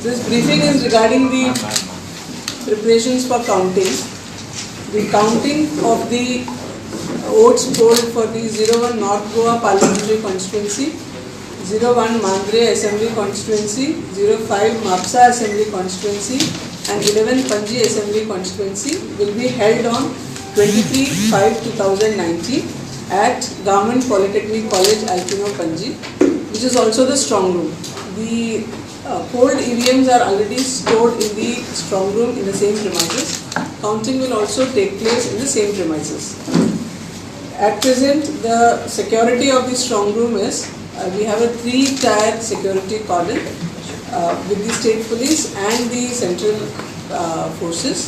This briefing is regarding the preparations for counting. The counting of the votes polled for the 01 North Goa Parliamentary Constituency, 01 Mandre Assembly Constituency, 05 Mapsa Assembly Constituency and 11 Panji Assembly Constituency will be held on 23/5/2019 at Government Polytechnic College, Alpino, Panji, which is also the strong room. The polled EVMs are already stored in the strong room in the same premises. Counting will also take place in the same premises. At present, the security of the strong room is, we have a 3-tier security cordon with the state police and the central forces.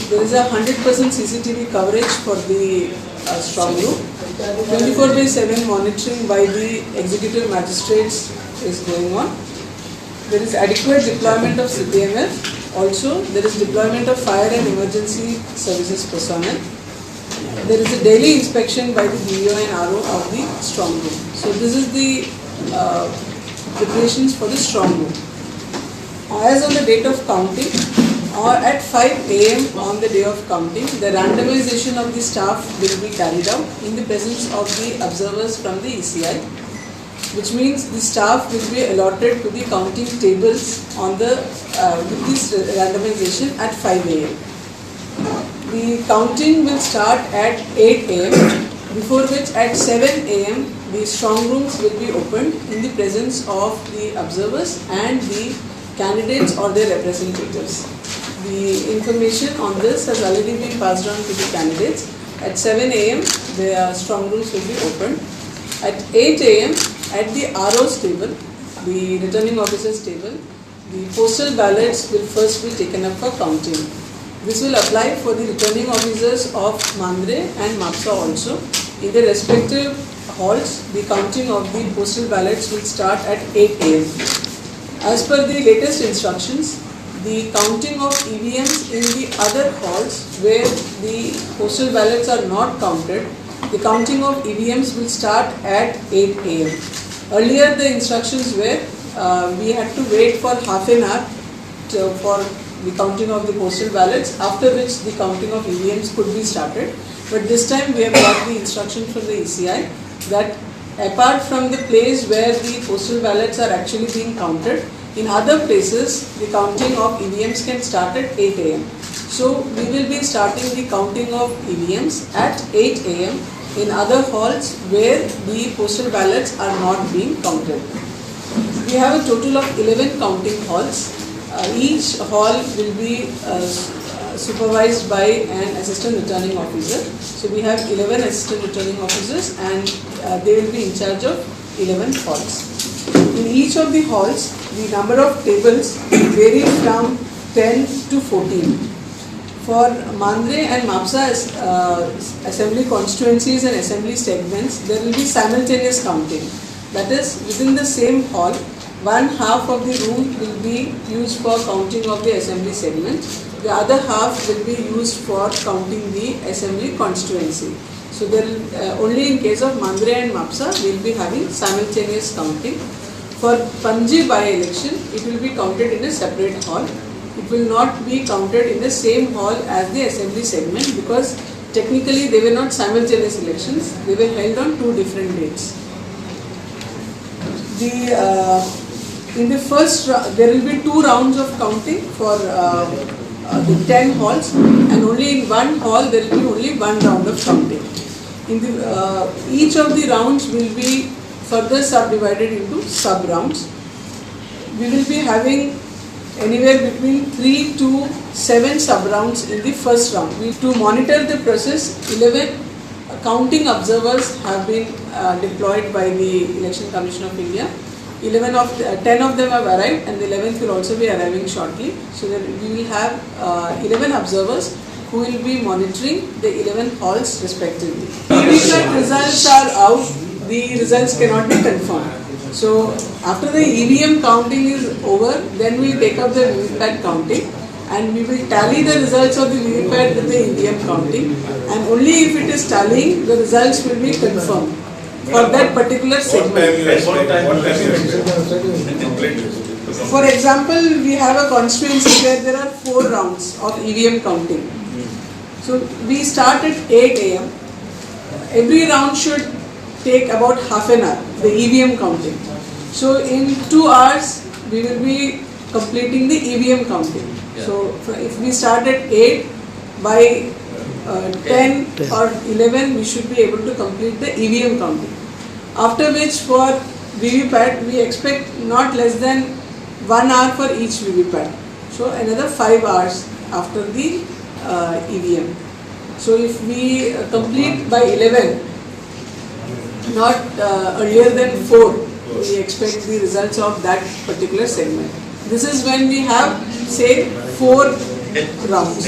There is a 100% CCTV coverage for the strong room. 24/7 monitoring by the executive magistrates is going on. There is adequate deployment of CPMF. Also, there is deployment of fire and emergency services personnel. There is a daily inspection by the DO and RO of the strong room. So, this is the preparations for the strong room. As on the date of counting, or at 5 AM on the day of counting, the randomization of the staff will be carried out in the presence of the observers from the ECI, which means the staff will be allotted to the counting tables on the with this randomization at 5 AM. The counting will start at 8 AM, before which at 7 AM the strong rooms will be opened in the presence of the observers and the candidates or their representatives. The information on this has already been passed on to the candidates. At 7 AM the strong rooms will be opened. At 8 AM at the RO's table, the returning officers table, the postal ballots will first be taken up for counting. This will apply for the returning officers of Mandre and Mapsa also. In their respective halls, the counting of the postal ballots will start at 8 AM. As per the latest instructions, the counting of EVMs in the other halls where the postal ballots are not counted, the counting of EVMs will start at 8 AM. Earlier the instructions were we had to wait for half an hour for the counting of the postal ballots, after which the counting of EVMs could be started. But this time we have got the instruction from the ECI that apart from the place where the postal ballots are actually being counted, in other places the counting of EVMs can start at 8 AM. So we will be starting the counting of EVMs at 8 AM in other halls where the postal ballots are not being counted. We have a total of 11 counting halls. Each hall will be supervised by an assistant returning officer. So we have 11 assistant returning officers and they will be in charge of 11 halls. In each of the halls, the number of tables will vary from 10 to 14. For Mandre and Mapsa assembly constituencies and assembly segments, there will be simultaneous counting. That is, within the same hall, one half of the room will be used for counting of the assembly segment. The other half will be used for counting the assembly constituency. So there will, only in case of Mandre and Mapsa, we will be having simultaneous counting. For Panji by-election, it will be counted in a separate hall. It will not be counted in the same hall as the assembly segment because technically they were not simultaneous elections. They were held on 2 different dates. In the first, there will be 2 rounds of counting for the 10 halls, and only in one hall there will be only 1 round of counting. In the each of the rounds will be further subdivided into sub-rounds. We will be having anywhere between 3 to 7 sub-rounds in the first round. To monitor the process, 11 counting observers have been deployed by the Election Commission of India. 10 of them have arrived and the 11th will also be arriving shortly. So that we will have 11 observers who will be monitoring the 11 halls respectively. VVPAT results are out. The results cannot be confirmed. So after the EVM counting is over, then we will take up the VVPAT counting and we will tally the results of the VVPAT with the EVM counting, and only if it is tallying, the results will be confirmed for that particular segment. For example, we have a constituency where there are 4 rounds of EVM counting. So we start at 8 am. Every round should take about half an hour, the EVM counting. So in 2 hours, we will be completing the EVM counting. So if we start at 8, by 10 or 11, we should be able to complete the EVM counting. After which, for VVPAT, we expect not less than 1 hour for each VVPAT. So another 5 hours after the EVM. So if we complete by 11, not earlier than 4, we expect the results of that particular segment. This is when we have, say, 4 rounds.